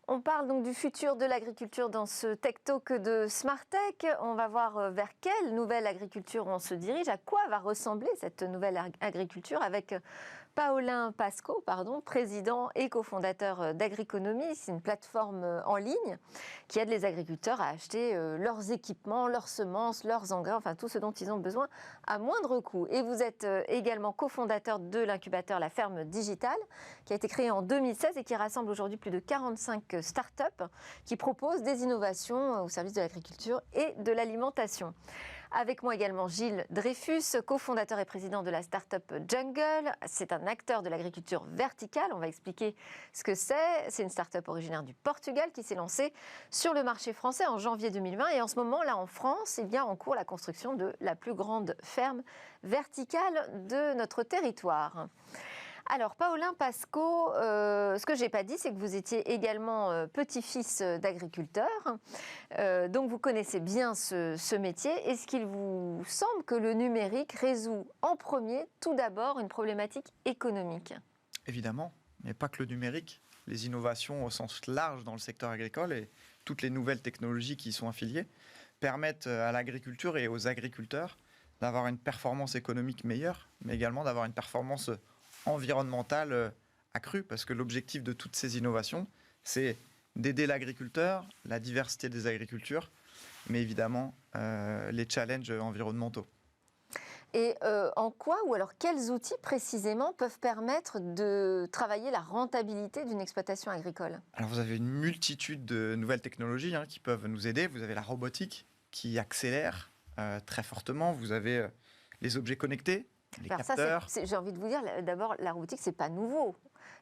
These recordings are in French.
On parle donc du futur de l'agriculture dans ce Tech Talk de Smart Tech. On va voir vers quelle nouvelle agriculture on se dirige, à quoi va ressembler cette nouvelle agriculture avec Paulin Pasco, président et cofondateur d'Agriconomie. C'est une plateforme en ligne qui aide les agriculteurs à acheter leurs équipements, leurs semences, leurs engrais, enfin tout ce dont ils ont besoin à moindre coût. Et vous êtes également cofondateur de l'incubateur La Ferme Digitale, qui a été créé en 2016 et qui rassemble aujourd'hui plus de 45 start-up qui proposent des innovations au service de l'agriculture et de l'alimentation. Avec moi également Gilles Dreyfus, cofondateur et président de la start-up Jungle. C'est un acteur de l'agriculture verticale. On va expliquer ce que c'est. C'est une start-up originaire du Portugal qui s'est lancée sur le marché français en janvier 2020. Et en ce moment, là en France, il y a en cours la construction de la plus grande ferme verticale de notre territoire. Alors, Paulin Pasco, ce que je n'ai pas dit, c'est que vous étiez également petit-fils d'agriculteur. Donc, vous connaissez bien ce métier. Est-ce qu'il vous semble que le numérique résout en premier, tout d'abord, une problématique économique ? Évidemment, mais pas que le numérique. Les innovations au sens large dans le secteur agricole et toutes les nouvelles technologies qui y sont affiliées permettent à l'agriculture et aux agriculteurs d'avoir une performance économique meilleure, mais également d'avoir une performance environnementale accrue, parce que l'objectif de toutes ces innovations, c'est d'aider l'agriculteur, la diversité des agricultures, mais évidemment les challenges environnementaux. Et en quoi, ou alors quels outils précisément peuvent permettre de travailler la rentabilité d'une exploitation agricole ? Alors vous avez une multitude de nouvelles technologies qui peuvent nous aider. Vous avez la robotique qui accélère très fortement. Vous avez les objets connectés, les capteurs. J'ai envie de vous dire, d'abord, la robotique, c'est pas nouveau.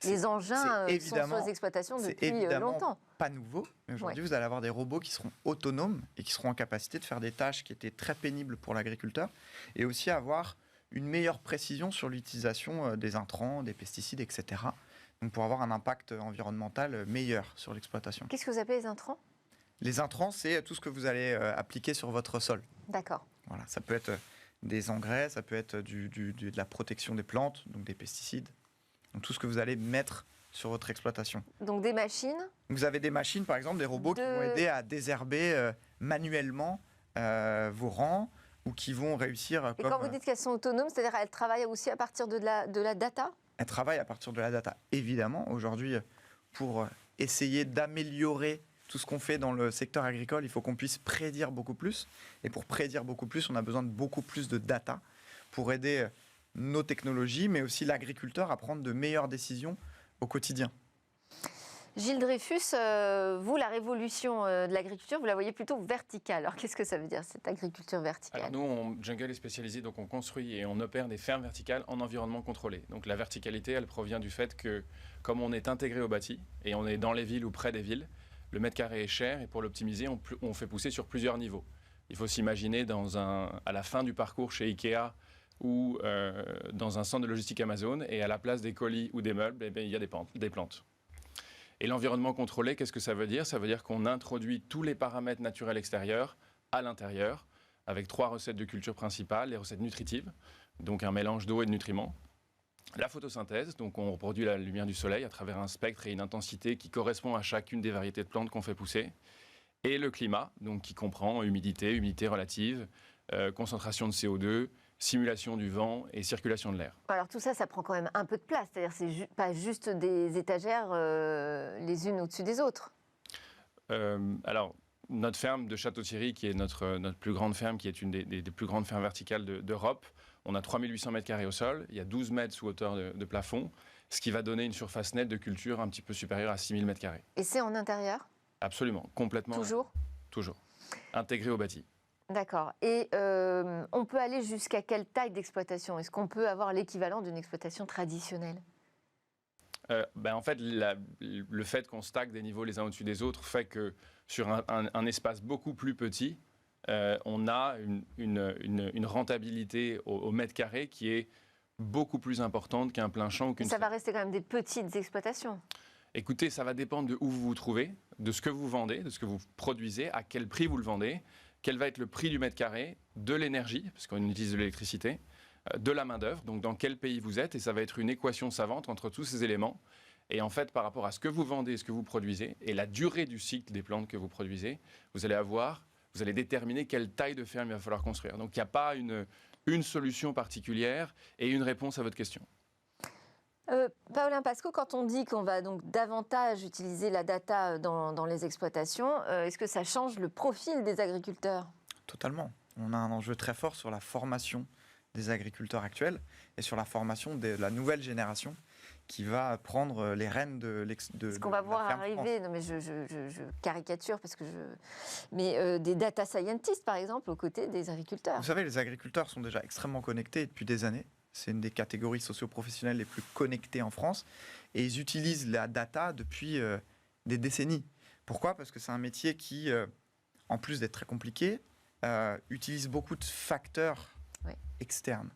Les engins sont sur les exploitations depuis longtemps. Pas nouveau, mais aujourd'hui, vous allez avoir des robots qui seront autonomes et qui seront en capacité de faire des tâches qui étaient très pénibles pour l'agriculteur et aussi avoir une meilleure précision sur l'utilisation des intrants, des pesticides, etc. Donc pour avoir un impact environnemental meilleur sur l'exploitation. Qu'est-ce que vous appelez les intrants ? Les intrants, c'est tout ce que vous allez appliquer sur votre sol. D'accord. Voilà, ça peut être des engrais, ça peut être de la protection des plantes, donc des pesticides. Donc tout ce que vous allez mettre sur votre exploitation. Donc des machines ? Vous avez des machines, par exemple, des robots qui vont aider à désherber manuellement vos rangs ou qui vont réussir... Et quand vous dites qu'elles sont autonomes, c'est-à-dire qu'elles travaillent aussi à partir de la data ? Elles travaillent à partir de la data, évidemment. Aujourd'hui, pour essayer d'améliorer tout ce qu'on fait dans le secteur agricole, il faut qu'on puisse prédire beaucoup plus. Et pour prédire beaucoup plus, on a besoin de beaucoup plus de data pour aider nos technologies, mais aussi l'agriculteur à prendre de meilleures décisions au quotidien. Gilles Dreyfus, vous, la révolution de l'agriculture, vous la voyez plutôt verticale. Alors, qu'est-ce que ça veut dire, cette agriculture verticale ? Alors nous, Jungle est spécialisé, donc on construit et on opère des fermes verticales en environnement contrôlé. Donc la verticalité, elle provient du fait que, comme on est intégré au bâti, et on est dans les villes ou près des villes, le mètre carré est cher, et pour l'optimiser, on fait pousser sur plusieurs niveaux. Il faut s'imaginer à la fin du parcours chez Ikea, ou dans un centre de logistique Amazon, et à la place des colis ou des meubles, il y a des plantes. Et l'environnement contrôlé, qu'est-ce que ça veut dire ? Ça veut dire qu'on introduit tous les paramètres naturels extérieurs à l'intérieur, avec 3 recettes de culture principales, les recettes nutritives, donc un mélange d'eau et de nutriments. La photosynthèse, donc on reproduit la lumière du soleil à travers un spectre et une intensité qui correspond à chacune des variétés de plantes qu'on fait pousser. Et le climat, donc qui comprend humidité relative, concentration de CO2, simulation du vent et circulation de l'air. Alors tout ça, ça prend quand même un peu de place. C'est-à-dire c'est pas juste des étagères les unes au-dessus des autres. Alors, notre ferme de Château-Thierry, qui est notre plus grande ferme, qui est une des plus grandes fermes verticales d'Europe, on a 3800 mètres carrés au sol, il y a 12 mètres sous hauteur de plafond, ce qui va donner une surface nette de culture un petit peu supérieure à 6000 mètres carrés. Et c'est en intérieur ? Absolument, complètement. Toujours ? Toujours. Intégré au bâti. D'accord. Et on peut aller jusqu'à quelle taille d'exploitation ? Est-ce qu'on peut avoir l'équivalent d'une exploitation traditionnelle ? En fait, le fait qu'on stack des niveaux les uns au-dessus des autres fait que sur un espace beaucoup plus petit, on a une rentabilité au mètre carré qui est beaucoup plus importante qu'un plein champ ou qu'une... Ça va rester quand même des petites exploitations. Écoutez, ça va dépendre de où vous vous trouvez, de ce que vous vendez, de ce que vous produisez, à quel prix vous le vendez, quel va être le prix du mètre carré, de l'énergie, parce qu'on utilise de l'électricité, de la main-d'œuvre, donc dans quel pays vous êtes, et ça va être une équation savante entre tous ces éléments. Et en fait, par rapport à ce que vous vendez, ce que vous produisez, et la durée du cycle des plantes que vous produisez, vous allez déterminer quelle taille de ferme il va falloir construire. Donc il n'y a pas une solution particulière et une réponse à votre question. Paulin Pasco, quand on dit qu'on va donc davantage utiliser la data dans les exploitations, est-ce que ça change le profil des agriculteurs ? Totalement. On a un enjeu très fort sur la formation des agriculteurs actuels et sur la formation de la nouvelle génération qui va prendre les rênes de Ce qu'on va voir arriver, non mais je caricature parce que des data scientists par exemple aux côtés des agriculteurs. Vous savez, les agriculteurs sont déjà extrêmement connectés depuis des années. C'est une des catégories socio-professionnelles les plus connectées en France et ils utilisent la data depuis des décennies. Pourquoi ? Parce que c'est un métier qui, en plus d'être très compliqué, utilise beaucoup de facteurs externes.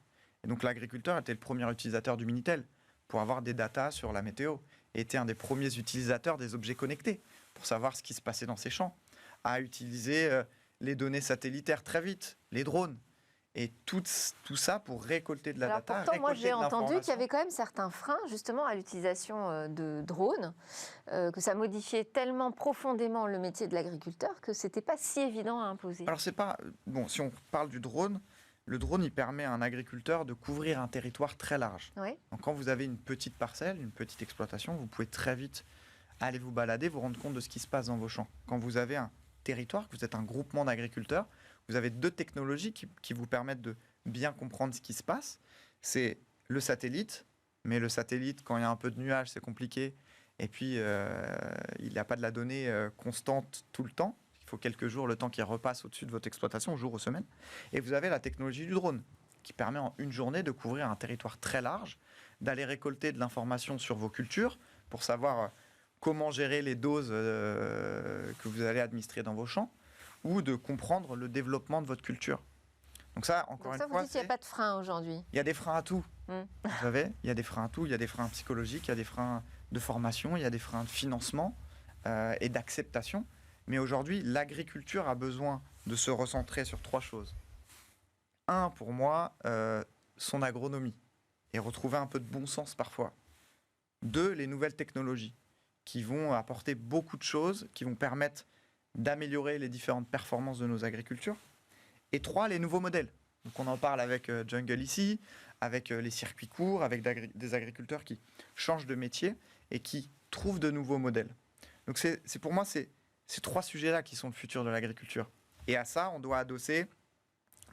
Et donc l'agriculteur était le premier utilisateur du Minitel pour avoir des datas sur la météo et était un des premiers utilisateurs des objets connectés pour savoir ce qui se passait dans ses champs, à utiliser les données satellitaires très vite, les drones. Et tout ça pour récolter de la data. Pourtant, moi, j'ai entendu qu'il y avait quand même certains freins, justement, à l'utilisation de drones, que ça modifiait tellement profondément le métier de l'agriculteur que ce n'était pas si évident à imposer. Alors, c'est pas... Bon, si on parle du drone, le drone, il permet à un agriculteur de couvrir un territoire très large. Oui. Donc, quand vous avez une petite parcelle, une petite exploitation, vous pouvez très vite aller vous balader, vous rendre compte de ce qui se passe dans vos champs. Quand vous avez un territoire, que vous êtes un groupement d'agriculteurs, vous avez deux technologies qui vous permettent de bien comprendre ce qui se passe. C'est le satellite, mais le satellite, quand il y a un peu de nuages, c'est compliqué. Et puis, il n'y a pas de la donnée constante tout le temps. Il faut quelques jours, le temps qui repasse au-dessus de votre exploitation, jours ou semaines. Et vous avez la technologie du drone, qui permet en une journée de couvrir un territoire très large, d'aller récolter de l'information sur vos cultures pour savoir comment gérer les doses que vous allez administrer dans vos champs, ou de comprendre le développement de votre culture. Donc ça, encore une fois, vous dites qu'il n'y a pas de frein aujourd'hui. Il y a des freins à tout. Vous savez, il y a des freins à tout. Il y a des freins psychologiques, il y a des freins de formation, il y a des freins de financement et d'acceptation. Mais aujourd'hui, l'agriculture a besoin de se recentrer sur trois choses. Un, pour moi, son agronomie et retrouver un peu de bon sens parfois. Deux, les nouvelles technologies qui vont apporter beaucoup de choses, qui vont permettre d'améliorer les différentes performances de nos agricultures. Et trois, les nouveaux modèles. Donc on en parle avec Jungle ici, avec les circuits courts, avec des agriculteurs qui changent de métier et qui trouvent de nouveaux modèles. Donc c'est pour moi, c'est ces trois sujets-là qui sont le futur de l'agriculture. Et à ça, on doit adosser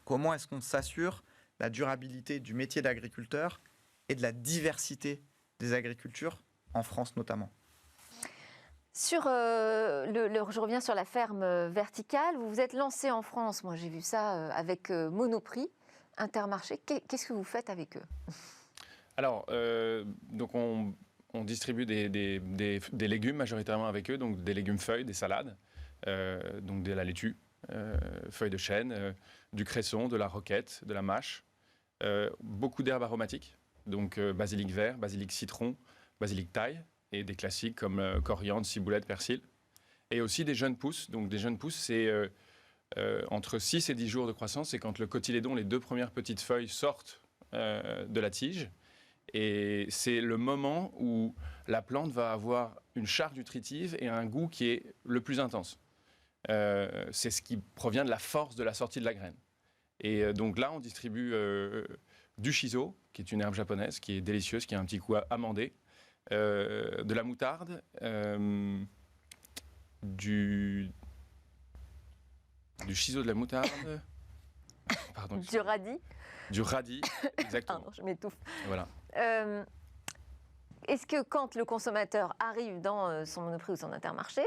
comment est-ce qu'on s'assure la durabilité du métier d'agriculteur et de la diversité des agricultures, en France notamment. Je reviens sur la ferme verticale. Vous vous êtes lancé en France, moi j'ai vu ça avec Monoprix, Intermarché. Qu'est-ce que vous faites avec eux ? Alors, donc on distribue des légumes majoritairement avec eux, donc des légumes feuilles, des salades, donc de la laitue, feuilles de chêne, du cresson, de la roquette, de la mâche, beaucoup d'herbes aromatiques, donc basilic vert, basilic citron, basilic thaï, et des classiques comme coriandre, ciboulette, persil. Et aussi des jeunes pousses. Donc des jeunes pousses, c'est entre 6 et 10 jours de croissance. C'est quand le cotylédon, les deux premières petites feuilles, sortent de la tige. Et c'est le moment où la plante va avoir une charge nutritive et un goût qui est le plus intense. C'est ce qui provient de la force de la sortie de la graine. Et donc là, on distribue du shiso, qui est une herbe japonaise, qui est délicieuse, qui a un petit goût amandé. De la moutarde, du shiso, de la moutarde, pardon, du radis. Du radis, exactement. Pardon, je m'étouffe. Voilà. Est-ce que quand le consommateur arrive dans son Monoprix ou son Intermarché,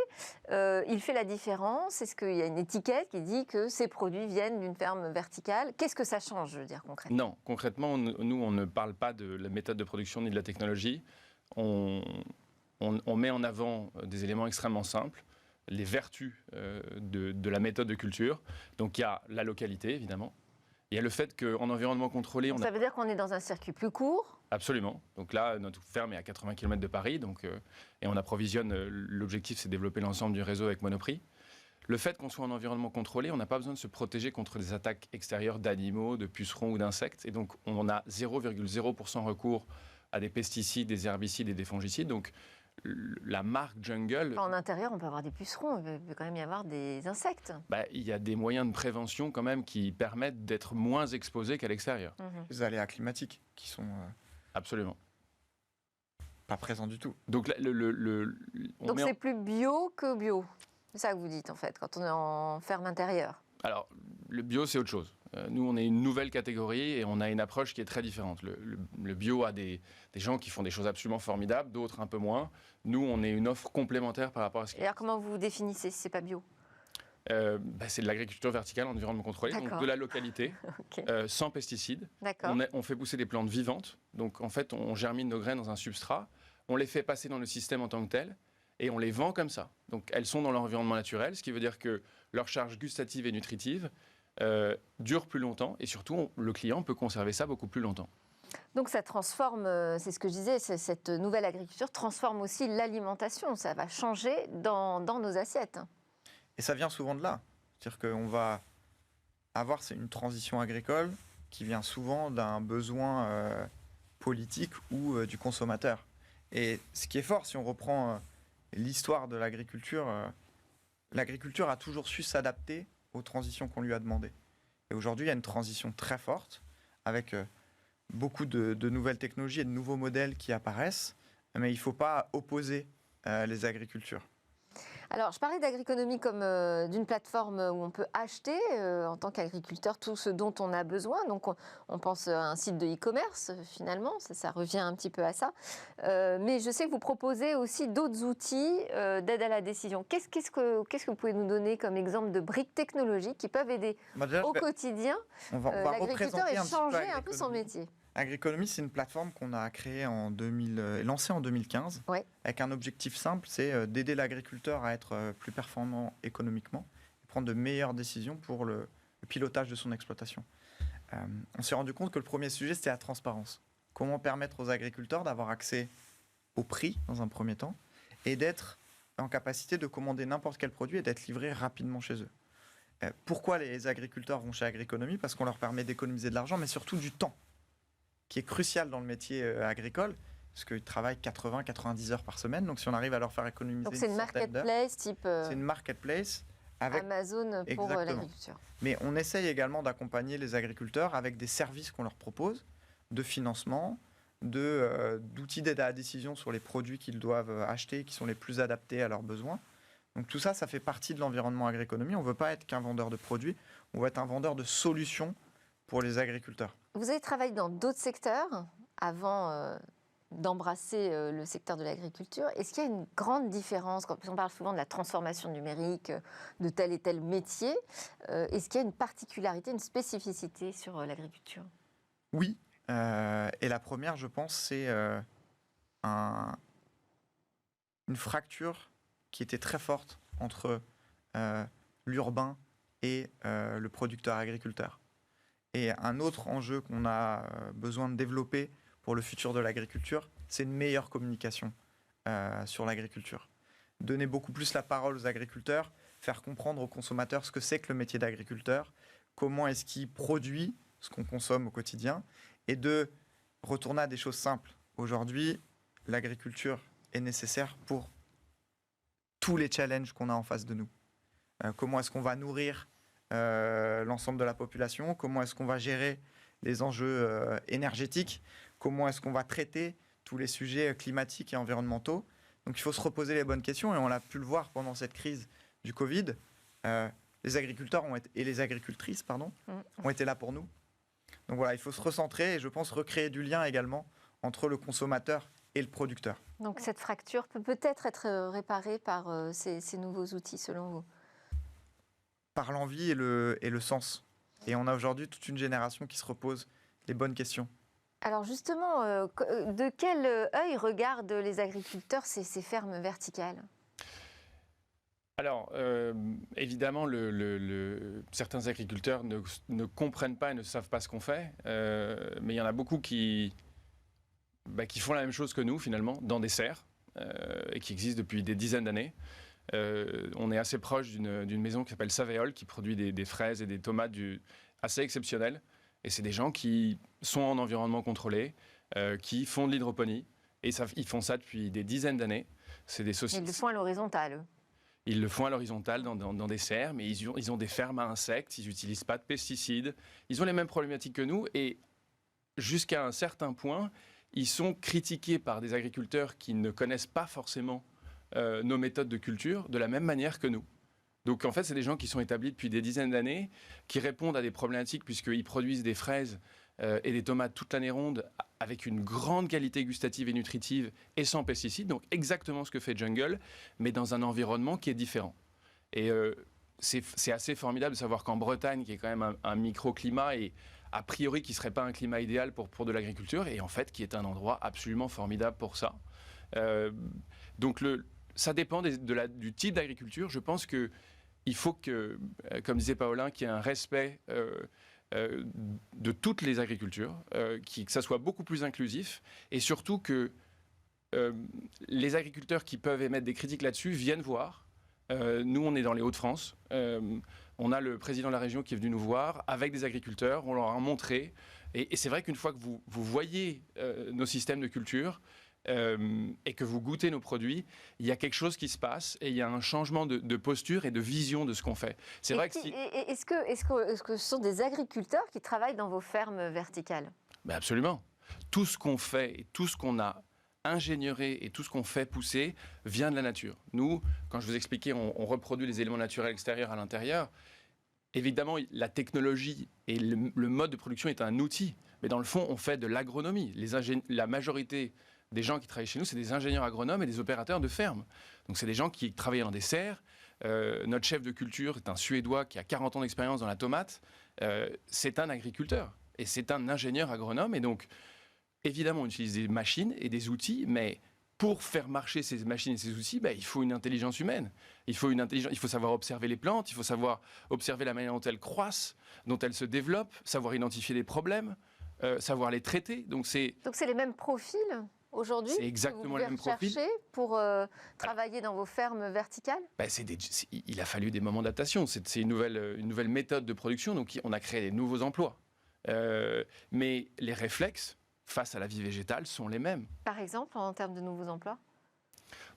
il fait la différence ? Est-ce qu'il y a une étiquette qui dit que ces produits viennent d'une ferme verticale ? Qu'est-ce que ça change, je veux dire, concrètement ? Non, concrètement, nous, on ne parle pas de la méthode de production ni de la technologie. On met en avant des éléments extrêmement simples, les vertus de la méthode de culture. Donc il y a la localité, évidemment. Il y a le fait qu'en environnement contrôlé... Ça veut dire qu'on est dans un circuit plus court ? Absolument. Donc là, notre ferme est à 80 km de Paris. Et on approvisionne, l'objectif c'est de développer l'ensemble du réseau avec Monoprix. Le fait qu'on soit en environnement contrôlé, on n'a pas besoin de se protéger contre des attaques extérieures d'animaux, de pucerons ou d'insectes. Et donc on a 0,0% recours à des pesticides, des herbicides et des fongicides. Donc la marque Jungle, En intérieur, on peut avoir des pucerons, il peut quand même y avoir des insectes. il y a des moyens de prévention quand même qui permettent d'être moins exposés qu'à l'extérieur. Les aléas climatiques qui sont Absolument. pas présents du tout. Donc on Donc met en- c'est plus bio que bio. C'est ça que vous dites en fait, quand on est en ferme intérieure. Alors, le bio, c'est autre chose. Nous, on est une nouvelle catégorie et on a une approche qui est très différente. Le bio a des gens qui font des choses absolument formidables, d'autres un peu moins. Nous, on est une offre complémentaire par rapport à ce Et alors comment vous définissez si c'est pas bio? c'est de l'agriculture verticale en environnement contrôlé, donc D'accord. de la localité, Ok. sans pesticides. D'accord. On fait pousser des plantes vivantes. Donc, en fait, on germine nos graines dans un substrat. On les fait passer dans le système en tant que tel et on les vend comme ça. Donc, elles sont dans leur environnement naturel, ce qui veut dire que leur charge gustative et nutritive dure plus longtemps et surtout, le client peut conserver ça beaucoup plus longtemps. Donc ça transforme, c'est ce que je disais, cette nouvelle agriculture transforme aussi l'alimentation. Ça va changer dans nos assiettes. Et ça vient souvent de là. C'est-à-dire qu'on va avoir une transition agricole qui vient souvent d'un besoin politique ou du consommateur. Et ce qui est fort, si on reprend l'histoire de l'agriculture, l'agriculture a toujours su s'adapter aux transitions qu'on lui a demandées. Et aujourd'hui, il y a une transition très forte avec beaucoup de nouvelles technologies et de nouveaux modèles qui apparaissent, mais il ne faut pas opposer les agricultures. Alors, je parlais d'agriconomie comme d'une plateforme où on peut acheter en tant qu'agriculteur tout ce dont on a besoin. Donc, on pense à un site de e-commerce, finalement, ça revient un petit peu à ça. Mais je sais que vous proposez aussi d'autres outils d'aide à la décision. Qu'est-ce que vous pouvez nous donner comme exemple de briques technologiques qui peuvent aider Déjà, au quotidien on va l'agriculteur représenter et un petit peu changer un peu son Agriconomie. métier? Agriconomie, c'est une plateforme qu'on a créée lancée en 2015, Ouais. avec un objectif simple, c'est d'aider l'agriculteur à être plus performant économiquement et prendre de meilleures décisions pour le pilotage de son exploitation. On s'est rendu compte que le premier sujet, c'était la transparence. Comment permettre aux agriculteurs d'avoir accès au prix, dans un premier temps, et d'être en capacité de commander n'importe quel produit et d'être livré rapidement chez eux. Pourquoi les agriculteurs vont chez Agriconomie? Parce qu'on leur permet d'économiser de l'argent, mais surtout du temps, qui est crucial dans le métier agricole, parce qu'ils travaillent 80-90 heures par semaine. Donc, si on arrive à leur faire économiser Donc, c'est une centaine d'heures, marketplace type c'est une marketplace avec. Amazon pour Exactement. l'agriculture. Mais on essaye également d'accompagner les agriculteurs avec des services qu'on leur propose, de financement, d'outils d'aide à la décision sur les produits qu'ils doivent acheter, qui sont les plus adaptés à leurs besoins. Donc tout ça, ça fait partie de l'environnement agroéconomie. On ne veut pas être qu'un vendeur de produits, on veut être un vendeur de solutions pour les agriculteurs. Vous avez travaillé dans d'autres secteurs avant d'embrasser le secteur de l'agriculture. Est-ce qu'il y a une grande différence, quand on parle souvent de la transformation numérique de tel et tel métier, est-ce qu'il y a une particularité, une spécificité sur l'agriculture? Oui, et la première, je pense, c'est une fracture qui était très forte entre l'urbain et le producteur-agriculteur. Et un autre enjeu qu'on a besoin de développer pour le futur de l'agriculture, c'est une meilleure communication sur l'agriculture. Donner beaucoup plus la parole aux agriculteurs, faire comprendre aux consommateurs ce que c'est que le métier d'agriculteur, comment est-ce qu'il produit ce qu'on consomme au quotidien, et de retourner à des choses simples. Aujourd'hui, l'agriculture est nécessaire pour tous les challenges qu'on a en face de nous. Comment est-ce qu'on va nourrir l'ensemble de la population? Comment est-ce qu'on va gérer les enjeux énergétiques? Comment est-ce qu'on va traiter tous les sujets climatiques et environnementaux? Donc il faut se reposer les bonnes questions, et on a pu le voir pendant cette crise du Covid. Les agriculteurs et les agricultrices ont été là pour nous. Donc voilà, il faut se recentrer et je pense recréer du lien également entre le consommateur et le producteur. Donc cette fracture peut peut-être être réparée par ces nouveaux outils, selon vous? Par l'envie et le sens. Et on a aujourd'hui toute une génération qui se repose les bonnes questions. Alors justement, de quel œil regardent les agriculteurs ces fermes verticales? Alors, évidemment, certains agriculteurs ne comprennent pas et ne savent pas ce qu'on fait, mais il y en a beaucoup qui font la même chose que nous, finalement, dans des serres, et qui existent depuis des dizaines d'années. On est assez proche d'une maison qui s'appelle Savéole, qui produit des fraises et des tomates assez exceptionnelles. Et c'est des gens qui sont en environnement contrôlé, qui font de l'hydroponie. Et ils font ça depuis des dizaines d'années. C'est des sociétés. Ils le font à l'horizontale, eux. Ils le font à l'horizontale dans des serres, mais ils ont des fermes à insectes, ils n'utilisent pas de pesticides. Ils ont les mêmes problématiques que nous et jusqu'à un certain point, ils sont critiqués par des agriculteurs qui ne connaissent pas forcément nos méthodes de culture de la même manière que nous. Donc en fait, c'est des gens qui sont établis depuis des dizaines d'années, qui répondent à des problématiques puisqu'ils produisent des fraises et des tomates toute l'année ronde avec une grande qualité gustative et nutritive et sans pesticides. Donc exactement ce que fait Jungle, mais dans un environnement qui est différent. Et c'est assez formidable de savoir qu'en Bretagne, qui est quand même un microclimat et a priori qui ne serait pas un climat idéal pour de l'agriculture, et en fait qui est un endroit absolument formidable pour ça. Donc ça dépend du type d'agriculture. Je pense qu'il faut que, comme disait Paolin, qu'il y ait un respect de toutes les agricultures, que ça soit beaucoup plus inclusif, et surtout que les agriculteurs qui peuvent émettre des critiques là-dessus viennent voir. Nous, on est dans les Hauts-de-France. On a le président de la région qui est venu nous voir avec des agriculteurs. On leur a montré. Et c'est vrai qu'une fois que vous voyez nos systèmes de culture et que vous goûtez nos produits, il y a quelque chose qui se passe et il y a un changement de posture et de vision de ce qu'on fait. C'est vrai que est-ce que ce sont des agriculteurs qui travaillent dans vos fermes verticales ? Ben absolument. Tout ce qu'on fait et tout ce qu'on a ingénieuré et tout ce qu'on fait pousser vient de la nature. Nous, quand je vous expliquais, on reproduit les éléments naturels extérieurs à l'intérieur. Évidemment, la technologie et le mode de production est un outil. Mais dans le fond, on fait de l'agronomie. La majorité des gens qui travaillent chez nous, c'est des ingénieurs agronomes et des opérateurs de ferme. Donc, c'est des gens qui travaillent dans des serres. Notre chef de culture est un Suédois qui a 40 ans d'expérience dans la tomate. C'est un agriculteur et c'est un ingénieur agronome. Et donc, évidemment, on utilise des machines et des outils, mais pour faire marcher ces machines et ces outils, il faut une intelligence humaine. Il faut savoir observer les plantes, il faut savoir observer la manière dont elles croissent, dont elles se développent, savoir identifier les problèmes, savoir les traiter. Donc c'est les mêmes profils aujourd'hui c'est exactement les mêmes profils pour travailler dans vos fermes verticales ? Il a fallu des moments d'adaptation. C'est une nouvelle méthode de production, donc on a créé des nouveaux emplois. Mais les réflexes face à la vie végétale sont les mêmes. Par exemple, en termes de nouveaux emplois ?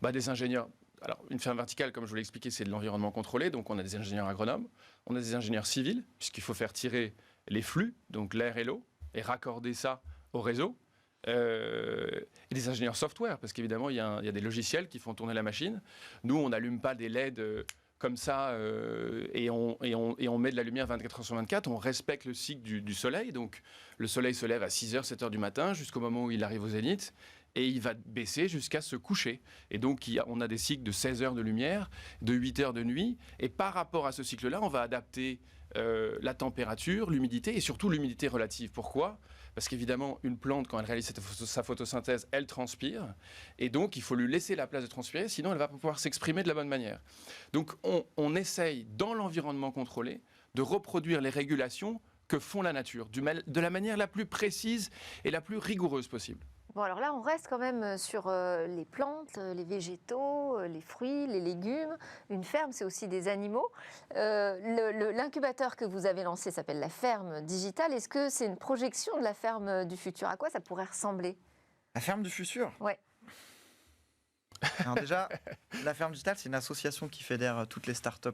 Des ingénieurs. Alors, une ferme verticale, comme je vous l'ai expliqué, c'est de l'environnement contrôlé. Donc, on a des ingénieurs agronomes, on a des ingénieurs civils, puisqu'il faut faire tirer les flux, donc l'air et l'eau, et raccorder ça au réseau. Et des ingénieurs software, parce qu'évidemment, il y a des logiciels qui font tourner la machine. Nous, on n'allume pas des LED comme ça et on met de la lumière 24 heures sur 24. On respecte le cycle du soleil. Donc, le soleil se lève à 6h, 7h du matin jusqu'au moment où il arrive au zénith. Et il va baisser jusqu'à se coucher. Et donc, on a des cycles de 16 heures de lumière, de 8 heures de nuit. Et par rapport à ce cycle-là, on va adapter la température, l'humidité et surtout l'humidité relative. Pourquoi ? Parce qu'évidemment, une plante, quand elle réalise sa photosynthèse, elle transpire. Et donc, il faut lui laisser la place de transpirer, sinon elle va pas pouvoir s'exprimer de la bonne manière. Donc, on essaye, dans l'environnement contrôlé, de reproduire les régulations que font la nature, de la manière la plus précise et la plus rigoureuse possible. Bon, alors là, on reste quand même sur les plantes, les végétaux, les fruits, les légumes. Une ferme, c'est aussi des animaux. L'incubateur que vous avez lancé s'appelle la ferme digitale. Est-ce que c'est une projection de la ferme du futur ? À quoi ça pourrait ressembler ? La ferme du futur ? Oui. Alors déjà, la ferme digitale, c'est une association qui fédère toutes les startups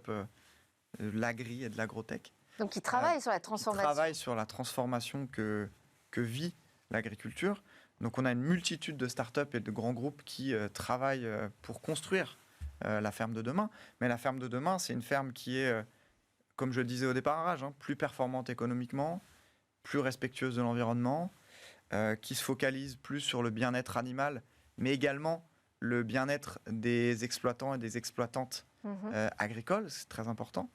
de l'agri et de l'agrotech. Donc, qui travaille sur la transformation. Qui travaille sur la transformation que vit l'agriculture. Donc on a une multitude de startups et de grands groupes qui travaillent pour construire la ferme de demain. Mais la ferme de demain, c'est une ferme qui est, comme je le disais au démarrage, plus performante économiquement, plus respectueuse de l'environnement, qui se focalise plus sur le bien-être animal, mais également le bien-être des exploitants et des exploitantes agricoles, c'est très important.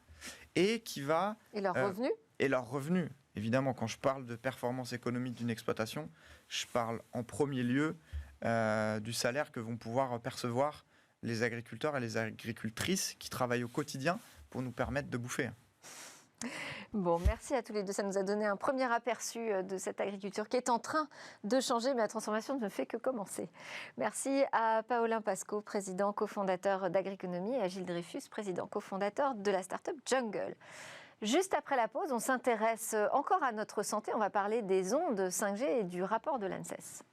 Et qui va... Et leurs revenus ? Et leurs revenus. Évidemment, quand je parle de performance économique d'une exploitation, je parle en premier lieu du salaire que vont pouvoir percevoir les agriculteurs et les agricultrices qui travaillent au quotidien pour nous permettre de bouffer. Bon, merci à tous les deux. Ça nous a donné un premier aperçu de cette agriculture qui est en train de changer, mais la transformation ne fait que commencer. Merci à Paolin Pascaud, président cofondateur d'Agriconomie, et à Gilles Dreyfus, président cofondateur de la start-up Jungle. Juste après la pause, on s'intéresse encore à notre santé. On va parler des ondes 5G et du rapport de l'ANSES.